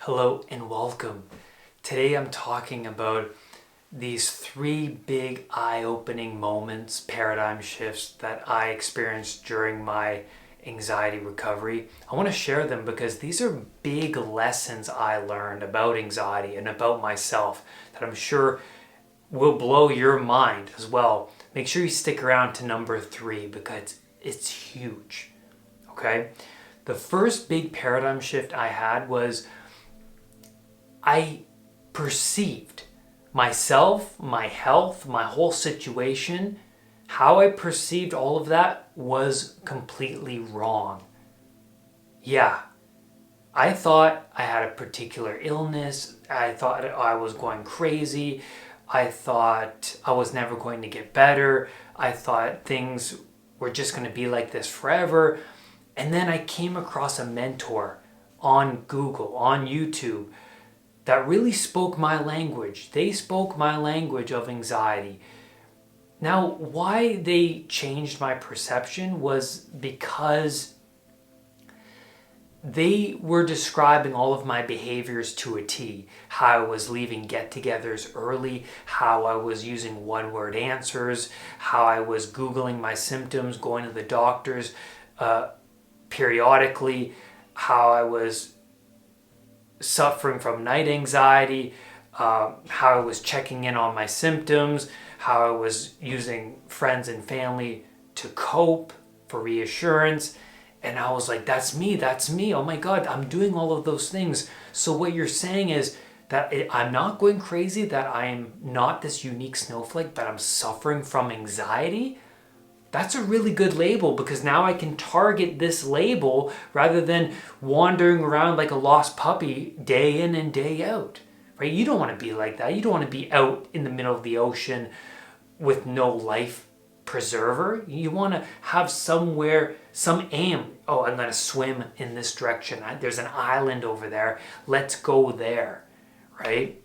Hello and welcome. Today I'm talking about these three big eye-opening moments, paradigm shifts that I experienced during my anxiety recovery. I want to share them because these are big lessons I learned about anxiety and about myself that I'm sure will blow your mind as well. Make sure you stick around to number 3 because it's huge. Okay? The first big paradigm shift I had was I perceived myself, my health, my whole situation, how I perceived all of that was completely wrong. Yeah, I thought I had a particular illness. I thought I was going crazy. I thought I was never going to get better. I thought things were just going to be like this forever. And then I came across a mentor on Google, on YouTube, that really spoke my language. They spoke my language of anxiety. Now, why they changed my perception was because they were describing all of my behaviors to a T. How I was leaving get-togethers early, how I was using one-word answers, how I was Googling my symptoms, going to the doctors periodically, how I was suffering from night anxiety, how I was checking in on my symptoms, how I was using friends and family to cope for reassurance. And I was like, that's me. Oh my God, I'm doing all of those things. So what you're saying is that I'm not going crazy, that I'm not this unique snowflake, but I'm suffering from anxiety? That's a really good label because now I can target this label rather than wandering around like a lost puppy day in and day out, right? You don't want to be like that. You don't want to be out in the middle of the ocean with no life preserver. You want to have somewhere, some aim. Oh, I'm going to swim in this direction. There's an island over there. Let's go there, right?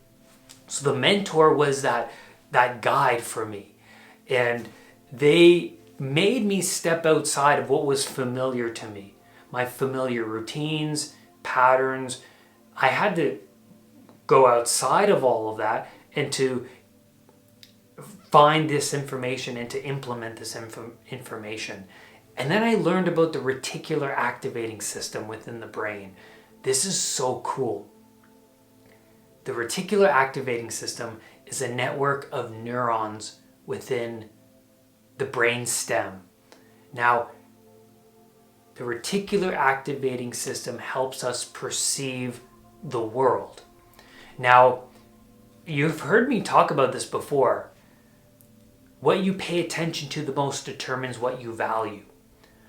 So the mentor was that guide for me. And they made me step outside of what was familiar to me, my familiar routines, patterns. I had to go outside of all of that and to find this information and to implement this information. And then I learned about the reticular activating system within the brain. This is so cool. The reticular activating system is a network of neurons within the brain stem. Now, the reticular activating system helps us perceive the world. Now, you've heard me talk about this before. What you pay attention to the most determines what you value.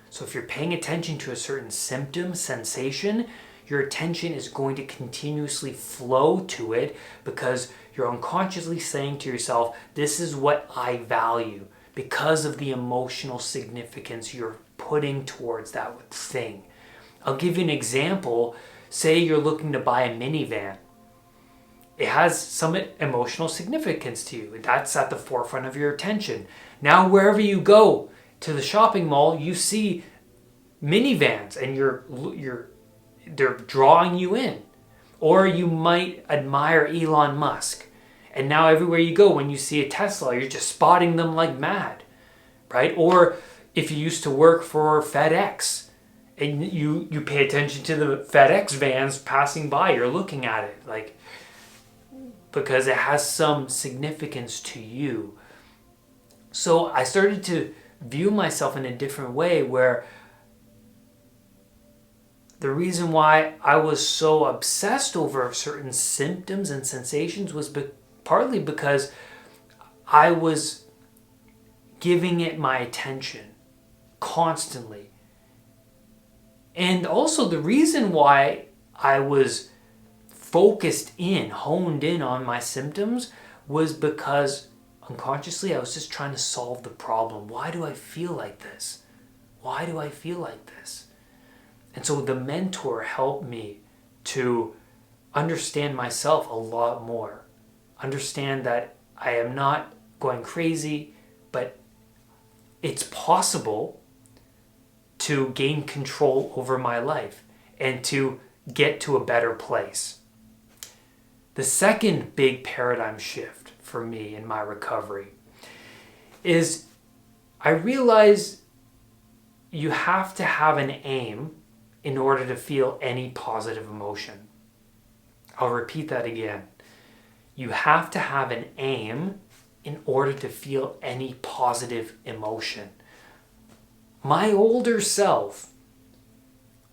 So if you're paying attention to a certain symptom, sensation, your attention is going to continuously flow to it because you're unconsciously saying to yourself, this is what I value, because of the emotional significance you're putting towards that thing. I'll give you an example. Say you're looking to buy a minivan. It has some emotional significance to you. That's at the forefront of your attention. Now, wherever you go to the shopping mall, you see minivans and they're drawing you in. Or you might admire Elon Musk. And now everywhere you go, when you see a Tesla, you're just spotting them like mad, right? Or if you used to work for FedEx and you pay attention to the FedEx vans passing by, you're looking at it like, because it has some significance to you. So I started to view myself in a different way where the reason why I was so obsessed over certain symptoms and sensations was partly because I was giving it my attention constantly. And also the reason why I was honed in on my symptoms was because unconsciously I was just trying to solve the problem. Why do I feel like this? Why do I feel like this? And so the mentor helped me to understand myself a lot more. Understand that I am not going crazy, but it's possible to gain control over my life and to get to a better place. The second big paradigm shift for me in my recovery is I realize you have to have an aim in order to feel any positive emotion. I'll repeat that again. You have to have an aim in order to feel any positive emotion. My older self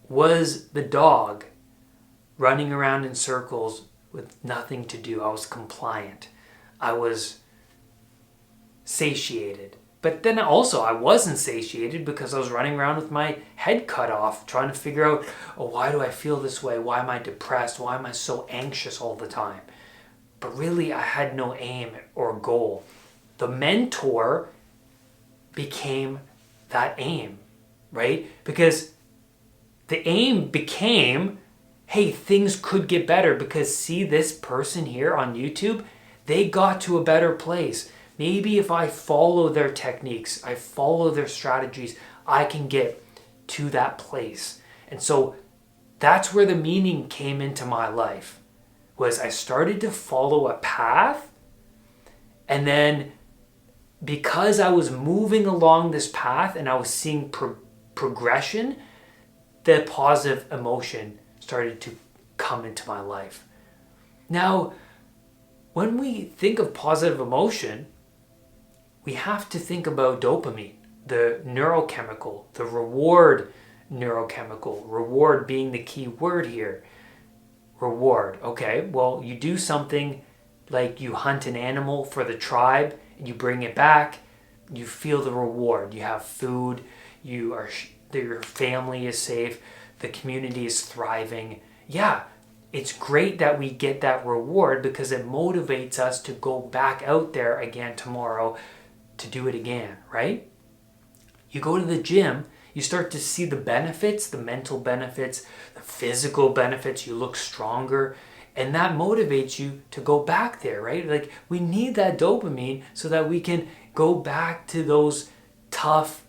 was the dog running around in circles with nothing to do. I was compliant. I was satiated. But then also I wasn't satiated because I was running around with my head cut off trying to figure out, oh, why do I feel this way? Why am I depressed? Why am I so anxious all the time? But really I had no aim or goal. The mentor became that aim, right? Because the aim became, hey, things could get better because see this person here on YouTube, they got to a better place. Maybe if I follow their techniques, I follow their strategies, I can get to that place. And so that's where the meaning came into my life, was I started to follow a path, and then because I was moving along this path and I was seeing progression, the positive emotion started to come into my life. Now, when we think of positive emotion, we have to think about dopamine, the neurochemical, the reward neurochemical, reward being the key word here. Reward, okay, well, you do something like you hunt an animal for the tribe and you bring it back, you feel the reward. You have food, your family is safe, the community is thriving. Yeah, it's great that we get that reward because it motivates us to go back out there again tomorrow to do it again, right? You go to the gym, you start to see the benefits, the mental benefits, the physical benefits, you look stronger, and that motivates you to go back there, right? Like, we need that dopamine so that we can go back to those tough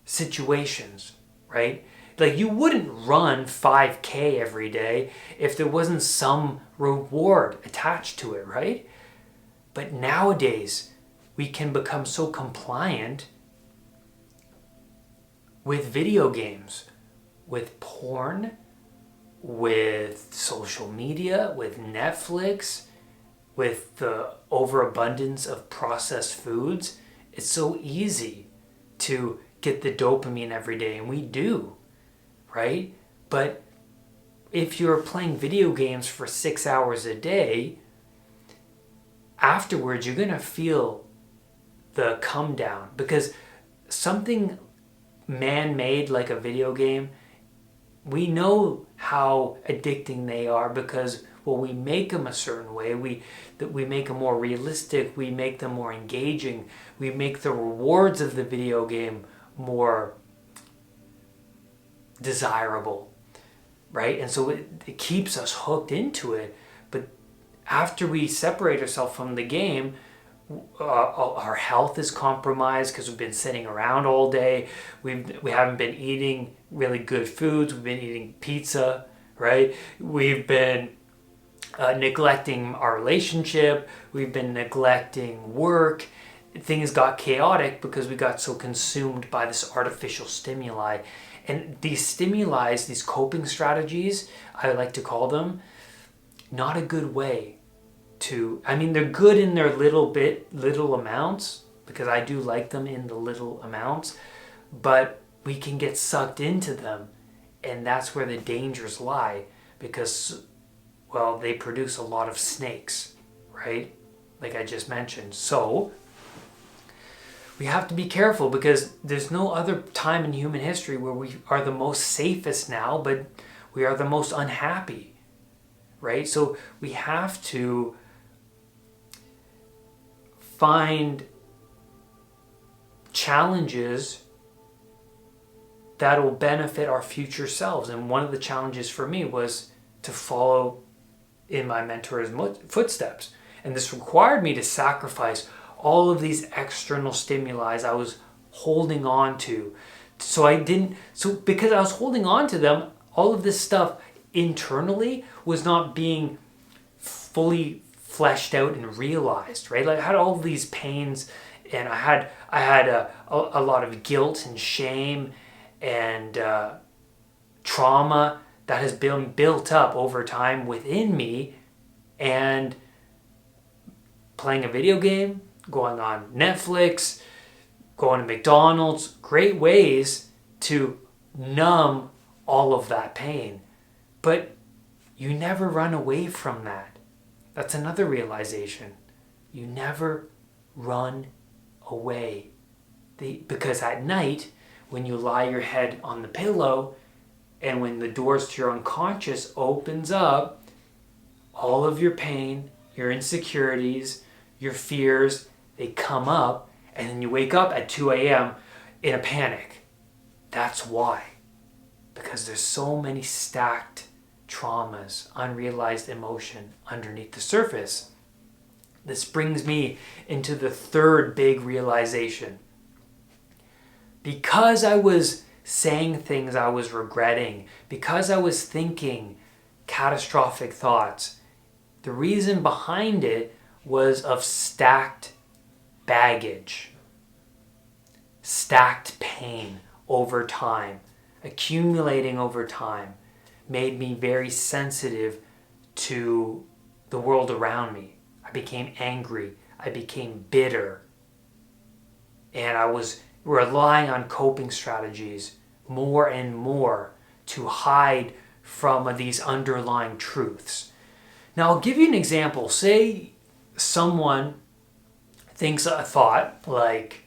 situations, right? Like, you wouldn't run 5K every day if there wasn't some reward attached to it, right? But nowadays, we can become so compliant with video games, with porn, with social media, with Netflix, with the overabundance of processed foods. It's so easy to get the dopamine every day, and we do, right? But if you're playing video games for 6 hours a day, afterwards you're going to feel the come down, because something man-made like a video game, we know how addicting they are because, well, we make them a certain way, we make them more realistic, we make them more engaging, we make the rewards of the video game more desirable, right? And so it keeps us hooked into it. But after we separate ourselves from the game, our health is compromised because we've been sitting around all day. We haven't been eating really good foods. We've been eating pizza, right? We've been neglecting our relationship. We've been neglecting work. Things got chaotic because we got so consumed by this artificial stimuli. And these stimuli, these coping strategies, I like to call them, not a good way to, I mean, they're good in their little amounts, because I do like them in the little amounts, but we can get sucked into them, and that's where the dangers lie, because, well, they produce a lot of snakes, right? Like I just mentioned. So we have to be careful, because there's no other time in human history where we are the most safest now, but we are the most unhappy, right? So we have to find challenges that will benefit our future selves. And one of the challenges for me was to follow in my mentor's footsteps. And this required me to sacrifice all of these external stimuli I was holding on to. So because I was holding on to them, all of this stuff internally was not being fully fleshed out and realized, right? Like I had all these pains, and I had a lot of guilt and shame and trauma that has been built up over time within me, and playing a video game, going on Netflix, going to McDonald's, great ways to numb all of that pain. But you never run away from that. That's another realization. You never run away. Because at night, when you lie your head on the pillow, and when the doors to your unconscious opens up, all of your pain, your insecurities, your fears, they come up, and then you wake up at 2 a.m. in a panic. That's why. Because there's so many stacked traumas, unrealized emotion underneath the surface. This brings me into the third big realization. Because I was saying things I was regretting, because I was thinking catastrophic thoughts, the reason behind it was of stacked baggage, stacked pain over time, accumulating over time, made me very sensitive to the world around me. I became angry, I became bitter, and I was relying on coping strategies more and more to hide from these underlying truths. Now, I'll give you an example. Say someone thinks a thought like,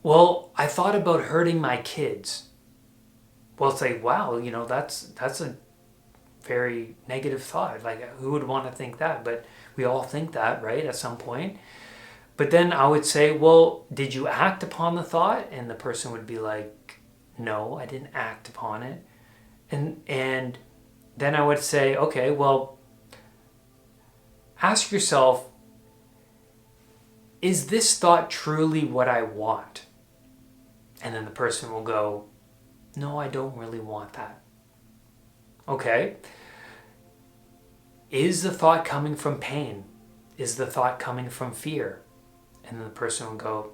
well, I thought about hurting my kids. Well, it's like, wow, that's a very negative thought. Like, who would want to think that? But we all think that, right, at some point. But then I would say, well, did you act upon the thought? And the person would be like, no, I didn't act upon it. And then I would say, okay, well, ask yourself, is this thought truly what I want? And then the person will go, no, I don't really want that. Okay. Is the thought coming from pain? Is the thought coming from fear? And then the person will go,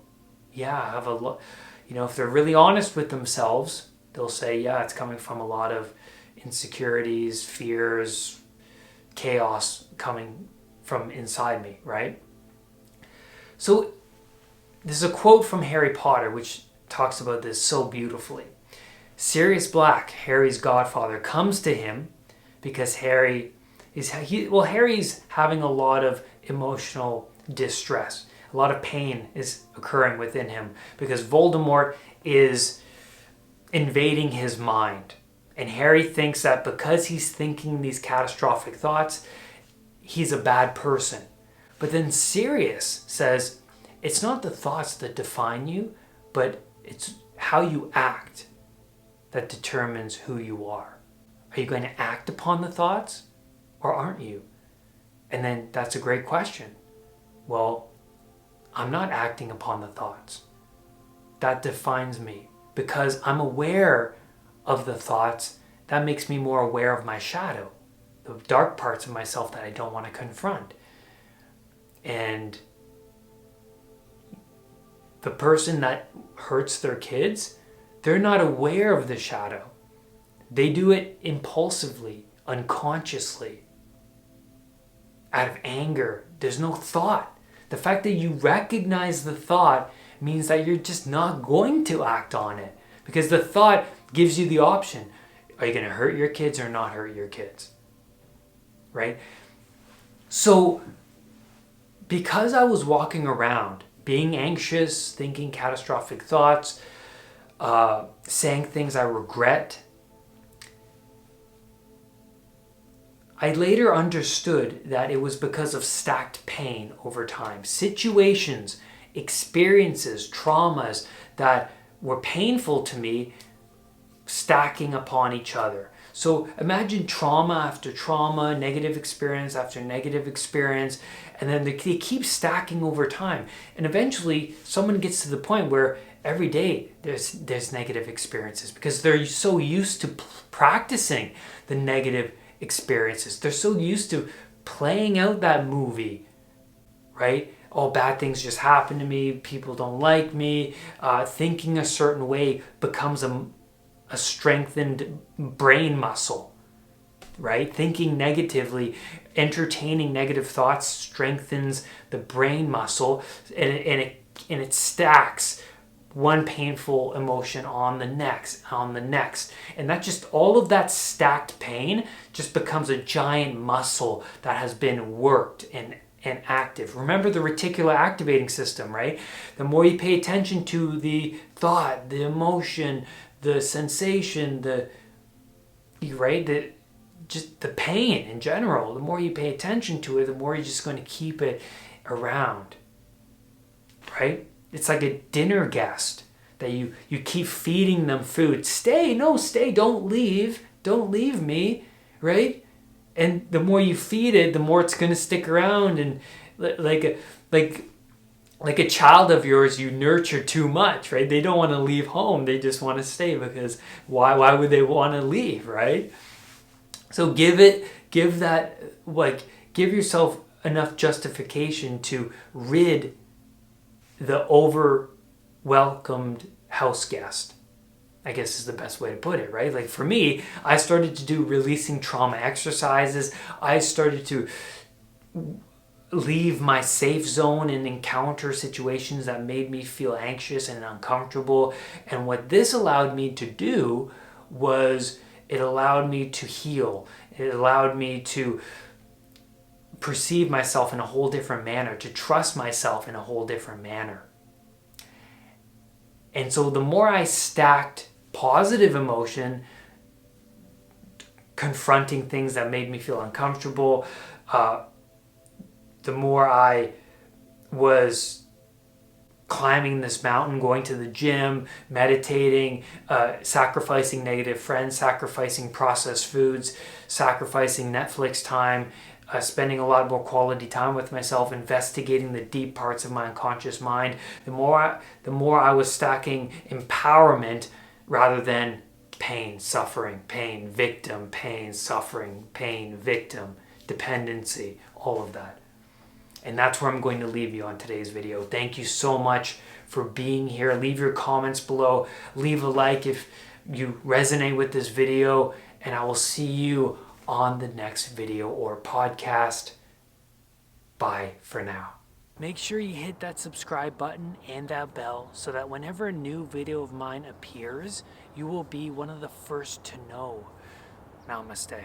yeah, I have a lot. If they're really honest with themselves, they'll say, yeah, it's coming from a lot of insecurities, fears, chaos coming from inside me, right? So there's a quote from Harry Potter which talks about this so beautifully. Sirius Black, Harry's godfather, comes to him because Harry's having a lot of emotional distress. A lot of pain is occurring within him because Voldemort is invading his mind. And Harry thinks that because he's thinking these catastrophic thoughts, he's a bad person. But then Sirius says, it's not the thoughts that define you, but it's how you act that determines who you are. Are you going to act upon the thoughts or aren't you? And then that's a great question. Well, I'm not acting upon the thoughts. That defines me. Because I'm aware of the thoughts, that makes me more aware of my shadow, the dark parts of myself that I don't want to confront. And the person that hurts their kids, they're not aware of the shadow. They do it impulsively, unconsciously, out of anger. There's no thought. The fact that you recognize the thought means that you're just not going to act on it. Because the thought gives you the option. Are you going to hurt your kids or not hurt your kids? Right? So, because I was walking around being anxious, thinking catastrophic thoughts, saying things I regret, I later understood that it was because of stacked pain over time. Situations, experiences, traumas that were painful to me stacking upon each other. So imagine trauma after trauma, negative experience after negative experience, and then they keep stacking over time. And eventually someone gets to the point where every day there's negative experiences because they're so used to practicing the negative experiences. They're so used to playing out that movie, right? All bad things just happen to me, people don't like me, thinking a certain way becomes a strengthened brain muscle, right? Thinking negatively, entertaining negative thoughts strengthens the brain muscle, and it stacks one painful emotion on the next, and that just, all of that stacked pain just becomes a giant muscle that has been worked and active. Remember the reticular activating system, right? The more you pay attention to the thought, the emotion, the sensation, just the pain in general, the more you pay attention to it, the more you're just going to keep it around, right? It's like a dinner guest that you keep feeding them food. Stay, don't leave me, right? And the more you feed it, the more it's going to stick around. And like a child of yours you nurture too much, right? They don't want to leave home. They just want to stay, because why would they want to leave, right? So give yourself enough justification to rid the over-welcomed house guest, I guess is the best way to put it, right? Like for me, I started to do releasing trauma exercises. I started to leave my safe zone and encounter situations that made me feel anxious and uncomfortable. And what this allowed me to do was, it allowed me to heal. It allowed me to perceive myself in a whole different manner, to trust myself in a whole different manner. And so the more I stacked positive emotion, confronting things that made me feel uncomfortable, the more I was climbing this mountain, going to the gym, meditating, sacrificing negative friends, sacrificing processed foods, sacrificing Netflix time, spending a lot more quality time with myself, investigating the deep parts of my unconscious mind, the more I was stacking empowerment rather than pain, suffering, pain, victim, pain, suffering, pain, victim, dependency, all of that. And that's where I'm going to leave you on today's video. Thank you so much for being here. Leave your comments below. Leave a like if you resonate with this video. And I will see you on the next video or podcast. Bye for now. Make sure you hit that subscribe button and that bell so that whenever a new video of mine appears, you will be one of the first to know. Namaste.